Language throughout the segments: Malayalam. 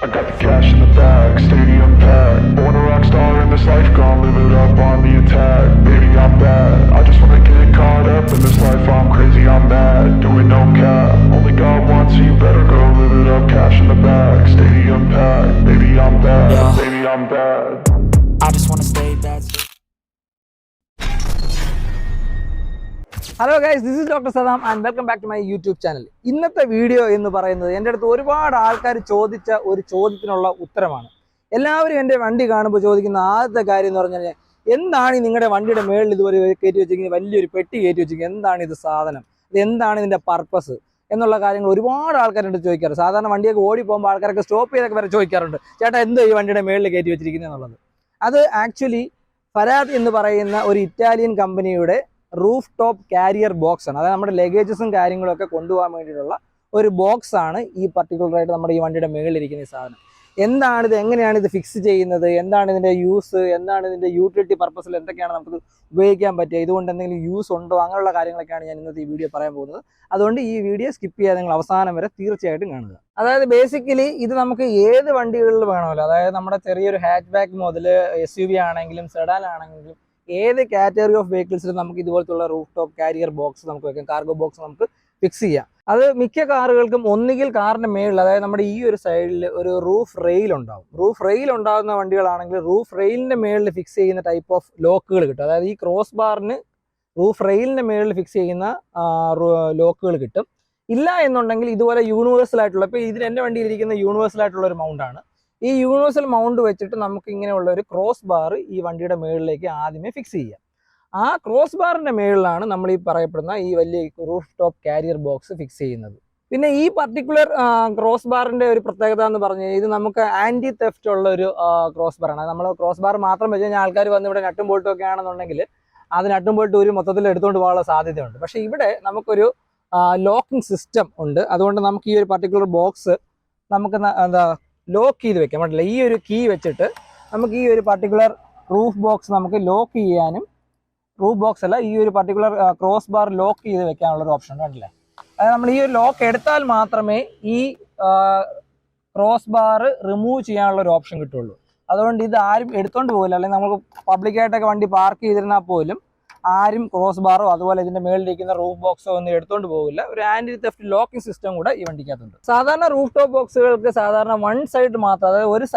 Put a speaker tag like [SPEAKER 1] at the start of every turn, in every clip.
[SPEAKER 1] I got the cash in the bag, stadium packed. Born a rock star in this life, gon' live it up on the attack. Baby, I'm bad, I just wanna get caught up in this life. I'm crazy, I'm mad, doing no cap. Only God wants, so you better go live it up. Cash in the bag, stadium packed. Baby, I'm bad, baby, I'm bad.
[SPEAKER 2] I just wanna stay bad.
[SPEAKER 3] Hello guys, this is doctor Saddam and welcome back to my YouTube channel. ഇന്നത്തെ വീഡിയോ എന്ന് പറയുന്നത് എൻ്റെ അടുത്ത് ഒരുപാട് ആൾക്കാർ ചോദിച്ച ഒരു ചോദ്യത്തിനുള്ള ഉത്തരമാണ്. എല്ലാവരും എൻ്റെ വണ്ടി കാണുമ്പോൾ ചോദിക്കുന്ന ആദ്യത്തെ കാര്യം എന്ന് പറഞ്ഞു കഴിഞ്ഞാൽ, എന്താണ് നിങ്ങളുടെ വണ്ടിയുടെ മേളിൽ ഇതുവരെ കയറ്റി വെച്ചിരിക്കുന്നത്, വലിയൊരു പെട്ടി കയറ്റി വെച്ചിരിക്കുന്നത്, എന്താണ് ഇത് സാധനം, ഇത് എന്താണ് ഇതിൻ്റെ പർപ്പസ് എന്നുള്ള കാര്യങ്ങൾ ഒരുപാട് ആൾക്കാരുടെ ചോദിക്കാറ്. സാധാരണ വണ്ടിയൊക്കെ ഓടി പോകുമ്പോൾ ആൾക്കാരൊക്കെ സ്റ്റോപ്പ് ചെയ്തൊക്കെ വരെ ചോദിക്കാറുണ്ട്, ചേട്ടാ എന്തോ ഈ വണ്ടിയുടെ മേളിൽ കയറ്റി വെച്ചിരിക്കുന്നത് എന്നുള്ളത്. അത് ആക്ച്വലി ഫരാദ് എന്ന് പറയുന്ന ഒരു ഇറ്റാലിയൻ കമ്പനിയുടെ റൂഫ് ടോപ്പ് കാരിയർ ബോക്സ് ആണ്. അതായത് നമ്മുടെ ലഗേജസും കാര്യങ്ങളൊക്കെ കൊണ്ടുപോകാൻ വേണ്ടിയിട്ടുള്ള ഒരു ബോക്സ് ആണ് ഈ പർട്ടിക്കുലറായിട്ട് നമ്മുടെ ഈ വണ്ടിയുടെ മുകളിലിരിക്കുന്ന ഈ സാധനം. എന്താണിത്, എങ്ങനെയാണ് ഇത് ഫിക്സ് ചെയ്യുന്നത്, എന്താണ് ഇതിൻ്റെ യൂസ്, എന്താണ് ഇതിൻ്റെ യൂട്ടിലിറ്റി പർപ്പസിൽ എന്തൊക്കെയാണ് നമുക്ക് ഉപയോഗിക്കാൻ പറ്റുക, ഇതുകൊണ്ട് എന്തെങ്കിലും യൂസ് ഉണ്ടോ, അങ്ങനെയുള്ള കാര്യങ്ങളൊക്കെയാണ് ഞാൻ ഇന്നത്തെ ഈ വീഡിയോ പറയാൻ പോകുന്നത്. അതുകൊണ്ട് ഈ വീഡിയോ സ്കിപ്പ് ചെയ്യാതെ നിങ്ങൾ അവസാനം വരെ തീർച്ചയായിട്ടും കാണുക. അതായത് ബേസിക്കലി ഇത് നമുക്ക് ഏത് വണ്ടികളിൽ വേണമല്ലോ, അതായത് നമ്മുടെ ചെറിയൊരു ഹാച്ച് ബാക്ക് മുതൽ SUV ആണെങ്കിലും സെഡാൻ ആണെങ്കിലും ഏത് കാറ്റഗറി ഓഫ് വെഹിക്കിൾസിലും നമുക്ക് ഇതുപോലത്തുള്ള റൂഫ് ടോപ്പ് കാരിയർ ബോക്സ് നമുക്ക് വെക്കാം, കാർഗോ ബോക്സ് നമുക്ക് ഫിക്സ് ചെയ്യാം. അത് മിക്ക കാറുകൾക്കും ഒന്നുകിൽ കാറിന്റെ മേളിൽ, അതായത് നമ്മുടെ ഈ ഒരു സൈഡിൽ ഒരു റൂഫ് റെയിൽ ഉണ്ടാവും. റൂഫ് റെയിൽ ഉണ്ടാകുന്ന വണ്ടികളാണെങ്കിൽ റൂഫ് റെയിലിന്റെ മേളിൽ ഫിക്സ് ചെയ്യുന്ന ടൈപ്പ് ഓഫ് ലോക്കുകൾ കിട്ടും. അതായത് ഈ ക്രോസ് ബാറിന് റൂഫ് റെയിലിന്റെ മേളിൽ ഫിക്സ് ചെയ്യുന്ന ലോക്കുകൾ കിട്ടും. ഇല്ല എന്നുണ്ടെങ്കിൽ ഇതുപോലെ യൂണിവേഴ്സൽ ആയിട്ടുള്ള, ഇപ്പോൾ ഇതിൽ എൻ്റെ വണ്ടിയിൽ ഇരിക്കുന്ന യൂണിവേഴ്സൽ ആയിട്ടുള്ള ഒരു മൗണ്ടാണ്. ഈ യൂണിവേഴ്സൽ മൗണ്ട് വെച്ചിട്ട് നമുക്ക് ഇങ്ങനെയുള്ള ഒരു ക്രോസ് ബാർ ഈ വണ്ടിയുടെ മേളിലേക്ക് ആദ്യമേ ഫിക്സ് ചെയ്യാം. ആ ക്രോസ് ബാറിന്റെ മേളിലാണ് നമ്മൾ ഈ പറയപ്പെടുന്ന ഈ വലിയ roof top carrier box fix ചെയ്യുന്നത്. പിന്നെ ഈ പർട്ടിക്കുലർ ക്രോസ് ബാറിന്റെ ഒരു പ്രത്യേകത എന്ന് പറഞ്ഞു കഴിഞ്ഞാൽ, ഇത് നമുക്ക് ആന്റി തെഫ്റ്റ് ഉള്ള ഒരു ക്രോസ് ബാറാണ്. നമ്മൾ ക്രോസ് ബാർ മാത്രം വെച്ച് കഴിഞ്ഞാൽ ആൾക്കാർ വന്ന് ഇവിടെ നട്ടും ബോൾട്ടും ഒക്കെ ആണെന്നുണ്ടെങ്കിൽ അത് നട്ടും ബോൾട്ടും ഒരു മൊത്തത്തിൽ എടുത്തുകൊണ്ട് പോകാനുള്ള സാധ്യതയുണ്ട്. പക്ഷേ ഇവിടെ നമുക്കൊരു ലോക്കിംഗ് സിസ്റ്റം ഉണ്ട്. അതുകൊണ്ട് നമുക്ക് ഈ ഒരു പർട്ടിക്കുലർ ബോക്സ് നമുക്ക് എന്താ ലോക്ക് ചെയ്ത് വെക്കാം. പറ്റില്ല, ഈ ഒരു കീ വെച്ചിട്ട് നമുക്ക് ഈ ഒരു പർട്ടിക്കുലർ റൂഫ് ബോക്സ് നമുക്ക് ലോക്ക് ചെയ്യാനും, റൂഫ് ബോക്സ് അല്ല, ഈ ഒരു പർട്ടിക്കുലർ ക്രോസ് ബാർ ലോക്ക് ചെയ്ത് വെക്കാനുള്ള ഒരു ഓപ്ഷൻ കണ്ടില്ലേ. അതായത് നമ്മൾ ഈ ഒരു ലോക്ക് എടുത്താൽ മാത്രമേ ഈ ക്രോസ് ബാർ റിമൂവ് ചെയ്യാനുള്ള ഒരു ഓപ്ഷൻ കിട്ടുള്ളൂ. അതുകൊണ്ട് ഇത് ആരും എടുത്തോണ്ട് പോകില്ല. അല്ലെങ്കിൽ നമുക്ക് പബ്ലിക്കായിട്ടൊക്കെ വണ്ടി പാർക്ക് ചെയ്തിരുന്നാൽ പോലും ആരും ക്രോസ് ബാറോ അതുപോലെ ഇതിന്റെ മേളിലിരിക്കുന്ന റൂഫ് ബോക്സോ ഒന്നും എടുത്തോണ്ട് പോകില്ല. ഒരു ആന്റി തെഫ്റ്റ് ലോക്കിംഗ് സിസ്റ്റം കൂടെ ഈ വണ്ടിക്കകത്തുണ്ട്. സാധാരണ റൂഫ് ടോപ്പ് ബോക്സുകൾക്ക് സാധാരണ വൺ സൈഡ് മാത്രം, അതായത് ഒരു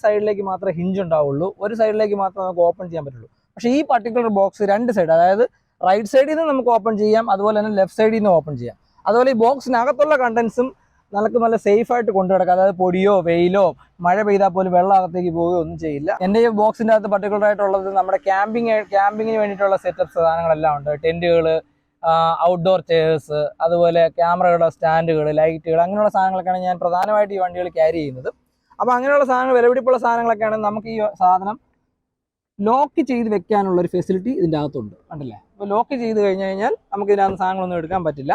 [SPEAKER 3] സൈഡിലേക്ക് മാത്രമേ ഹിഞ്ച് ഉണ്ടാവുള്ളൂ, ഒരു സൈഡിലേക്ക് മാത്രമേ നമുക്ക് ഓപ്പൺ ചെയ്യാൻ പറ്റുള്ളൂ. പക്ഷേ ഈ പർട്ടിക്കുലർ ബോക്സ് രണ്ട് സൈഡ്, അതായത് റൈറ്റ് സൈഡിൽ നിന്ന് നമുക്ക് ഓപ്പൺ ചെയ്യാം, അതുപോലെ തന്നെ ലെഫ്റ്റ് സൈഡിൽ നിന്ന് ഓപ്പൺ ചെയ്യാം. അതുപോലെ ഈ ബോക്സിനകത്തുള്ള കണ്ടൻസും നമുക്ക് നല്ല സേഫ് ആയിട്ട് കൊണ്ടു കിടക്കാം. അതായത് പൊടിയോ വെയിലോ മഴ പെയ്താൽ പോലും വെള്ളം അകത്തേക്ക് പോവുകയോ ഒന്നും ചെയ്യില്ല. എൻ്റെ ഈ ബോക്സിൻ്റെ അകത്ത് പർട്ടിക്കുലർ ആയിട്ടുള്ളത് നമ്മുടെ ക്യാമ്പിങ്ങിന് വേണ്ടിയിട്ടുള്ള സെറ്റപ്പ് സാധനങ്ങളെല്ലാം ഉണ്ട്. ടെൻറ്റുകൾ, ഔട്ട്ഡോർ ചെയേഴ്സ്, അതുപോലെ ക്യാമറകളുടെ സ്റ്റാൻഡുകൾ, ലൈറ്റുകൾ, അങ്ങനെയുള്ള സാധനങ്ങളൊക്കെയാണ് ഞാൻ പ്രധാനമായിട്ട് ഈ വണ്ടികൾ ക്യാരി ചെയ്യുന്നത്. അപ്പോൾ അങ്ങനെയുള്ള സാധനങ്ങൾ, വിലപിടിപ്പുള്ള സാധനങ്ങളൊക്കെയാണ് നമുക്ക് ഈ സാധനം ലോക്ക് ചെയ്ത് വെക്കാനുള്ള ഒരു ഫെസിലിറ്റി ഇതിൻ്റെ അകത്തുണ്ട്. കണ്ടില്ലേ. അപ്പോൾ ലോക്ക് ചെയ്ത് കഴിഞ്ഞ് കഴിഞ്ഞാൽ നമുക്ക് ഇതിനകത്ത് സാധനങ്ങളൊന്നും എടുക്കാൻ പറ്റില്ല.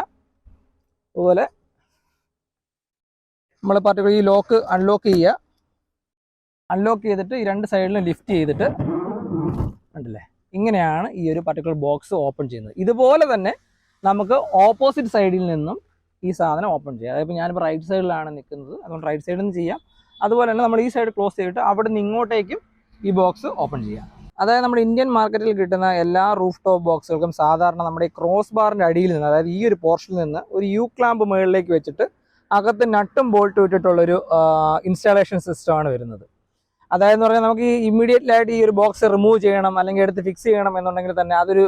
[SPEAKER 3] അതുപോലെ നമ്മൾ പർട്ടിക്കുലർ ഈ ലോക്ക് അൺലോക്ക് ചെയ്യുക. അൺലോക്ക് ചെയ്തിട്ട് ഈ രണ്ട് സൈഡിലും ലിഫ്റ്റ് ചെയ്തിട്ട് കണ്ടില്ലേ, ഇങ്ങനെയാണ് ഈ ഒരു പർട്ടിക്കുലർ ബോക്സ് ഓപ്പൺ ചെയ്യുന്നത്. ഇതുപോലെ തന്നെ നമുക്ക് ഓപ്പോസിറ്റ് സൈഡിൽ നിന്നും ഈ സാധനം ഓപ്പൺ ചെയ്യാം. അതായത് ഞാനിപ്പോൾ റൈറ്റ് സൈഡിലാണ് നിൽക്കുന്നത്, അതുകൊണ്ട് റൈറ്റ് സൈഡിൽ നിന്ന് ചെയ്യാം. അതുപോലെ തന്നെ നമ്മൾ ഈ സൈഡ് ക്ലോസ് ചെയ്തിട്ട് അവിടെ നിന്ന് ഇങ്ങോട്ടേക്കും ഈ ബോക്സ് ഓപ്പൺ ചെയ്യാം. അതായത് നമ്മുടെ ഇന്ത്യൻ മാർക്കറ്റിൽ കിട്ടുന്ന എല്ലാ റൂഫ് ടോപ്പ് ബോക്സുകൾക്കും സാധാരണ നമ്മുടെ ഈ ക്രോസ് ബാറിൻ്റെ അടിയിൽ നിന്ന്, അതായത് ഈ ഒരു പോർഷനിൽ നിന്ന് ഒരു യു ക്ലാമ്പ് മുകളിലേക്ക് വെച്ചിട്ട് അകത്ത് നട്ടും ബോൾട്ടും ഇട്ടിട്ടുള്ളൊരു ഇൻസ്റ്റാളേഷൻ സിസ്റ്റമാണ് വരുന്നത്. അതായത് പറഞ്ഞാൽ നമുക്ക് ഈ ഇമ്മീഡിയറ്റ്ലി ഈ ഒരു ബോക്സ് റിമൂവ് ചെയ്യണം അല്ലെങ്കിൽ എടുത്ത് ഫിക്സ് ചെയ്യണം എന്നുണ്ടെങ്കിൽ തന്നെ അതൊരു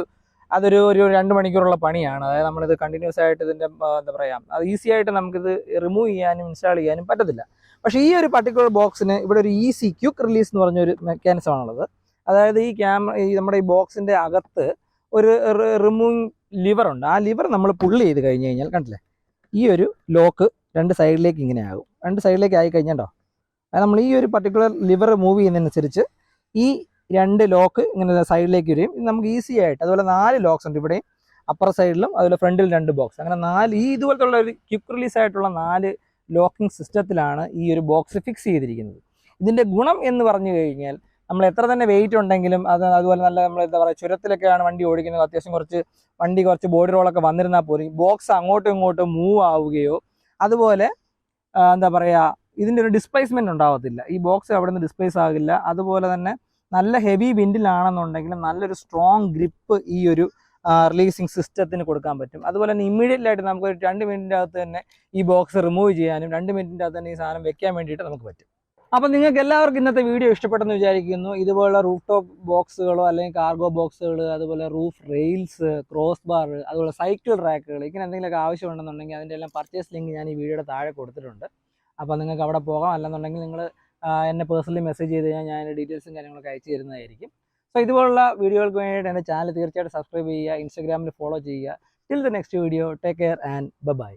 [SPEAKER 3] 2 മണിക്കൂറുള്ള പണിയാണ്. അതായത് നമ്മളിത് കണ്ടിന്യൂസ് ആയിട്ട് ഇതിൻ്റെ എന്താ പറയുക, അത് ഈസി ആയിട്ട് നമുക്കിത് റിമൂവ് ചെയ്യാനും ഇൻസ്റ്റാൾ ചെയ്യാനും പറ്റത്തില്ല. പക്ഷേ ഈ ഒരു പർട്ടിക്കുലർ ബോക്സിന് ഇവിടെ ഒരു ഈസി ക്വിക്ക് റിലീസ് എന്ന് പറഞ്ഞൊരു മെക്കാനിസമാണുള്ളത്. അതായത് ഈ നമ്മുടെ ഈ ബോക്സിൻ്റെ അകത്ത് ഒരു റിമൂവിങ് ലിവർ ഉണ്ട്. ആ ലിവർ നമ്മൾ പുള്ളി ചെയ്ത് കഴിഞ്ഞ് കഴിഞ്ഞാൽ കണ്ടില്ലേ, ഈ ഒരു ലോക്ക് രണ്ട് സൈഡിലേക്ക് ഇങ്ങനെ ആകും. രണ്ട് സൈഡിലേക്ക് ആയി കഴിഞ്ഞാൽ നമ്മൾ ഈ ഒരു പർട്ടിക്കുലർ ലിവർ മൂവ് ചെയ്യുന്നതിനനുസരിച്ച് ഈ രണ്ട് ലോക്ക് ഇങ്ങനെ സൈഡിലേക്ക് വരും. ഇത് നമുക്ക് ഈസി ആയിട്ട്, അതുപോലെ 4 ലോക്സ് ഉണ്ട് ഇവിടെയും, അപ്പർ സൈഡിലും, അതുപോലെ ഫ്രണ്ടിൽ 2 ബോക്സ്, അങ്ങനെ 4 ഈ ഇതുപോലത്തെ ഒരു ക്വിക്ക് റിലീസ് ആയിട്ടുള്ള 4 ലോക്കിംഗ് സിസ്റ്റത്തിലാണ് ഈ ഒരു ബോക്സ് ഫിക്സ് ചെയ്തിരിക്കുന്നത്. ഇതിൻ്റെ ഗുണം എന്ന് പറഞ്ഞു കഴിഞ്ഞാൽ, നമ്മൾ എത്ര തന്നെ വെയിറ്റ് ഉണ്ടെങ്കിലും അതുപോലെ നല്ല നമ്മൾ എന്താ പറയുക ചുരത്തിലൊക്കെയാണ് വണ്ടി ഓടിക്കുന്നത്, അത്യാവശ്യം കുറച്ച് ബോഡി റോളൊക്കെ വന്നിരുന്നാൽ പോലും ബോക്സ് അങ്ങോട്ടും ഇങ്ങോട്ടും മൂവ് ആവുകയോ അതുപോലെ എന്താ പറയുക ഇതിൻ്റെ ഒരു ഡിസ്പ്ലേസ്മെൻറ്റ് ഉണ്ടാവത്തില്ല. ഈ ബോക്സ് അവിടെ നിന്ന് ഡിസ്പ്ലേസ് ആകില്ല. അതുപോലെ തന്നെ നല്ല ഹെവി വിൻഡിലാണെന്നുണ്ടെങ്കിൽ നല്ലൊരു സ്ട്രോങ് ഗ്രിപ്പ് ഈ ഒരു റിലീസിങ് സിസ്റ്റത്തിന് കൊടുക്കാൻ പറ്റും. അതുപോലെ തന്നെ ഇമ്മീഡിയറ്റ്ലി ആയിട്ട് നമുക്ക് ഒരു 2 മിനിറ്റിൻ്റെ അകത്ത് തന്നെ ഈ ബോക്സ് റിമൂവ് ചെയ്യാനും 2 മിനിറ്റിൻ്റെ അകത്ത് തന്നെ ഈ സാധനം വെക്കാൻ വേണ്ടിയിട്ട് നമുക്ക് പറ്റും. അപ്പോൾ നിങ്ങൾക്ക് എല്ലാവർക്കും ഇന്നത്തെ വീഡിയോ ഇഷ്ടപ്പെട്ടെന്ന് വിചാരിക്കുന്നു. ഇതുപോലുള്ള റൂഫ് ടോപ്പ് ബോക്സുകളോ അല്ലെങ്കിൽ കാർഗോ ബോക്സുകൾ, അതുപോലെ റൂഫ് റെയിൽസ്, ക്രോസ് ബാർ, അതുപോലെ സൈക്കിൾ റാക്കുകൾ, ഇങ്ങനെ എന്തെങ്കിലുമൊക്കെ ആവശ്യമുണ്ടെന്നുണ്ടെങ്കിൽ അതിൻ്റെ എല്ലാം പർച്ചേസ് ലിങ്ക് ഞാൻ ഈ വീഡിയോയുടെ താഴെ കൊടുത്തിട്ടുണ്ട്. അപ്പോൾ നിങ്ങൾക്ക് അവിടെ പോകാം. അല്ലെന്നുണ്ടെങ്കിൽ നിങ്ങൾ എന്നെ പേഴ്സണലി മെസ്സേജ് ചെയ്ത് കഴിഞ്ഞാൽ ഞാൻ അതിൻ്റെ ഡീറ്റെയിൽസും കാര്യങ്ങളൊക്കെ അയച്ചു തരുന്നതായിരിക്കും. സോ ഇതുപോലുള്ള വീഡിയോകൾക്ക് വേണ്ടിയിട്ട് എൻ്റെ ചാനൽ തീർച്ചയായിട്ടും സബ്സ്ക്രൈബ് ചെയ്യുക, ഇൻസ്റ്റാഗ്രാമിൽ ഫോളോ ചെയ്യുക. Till the next video, take care and by.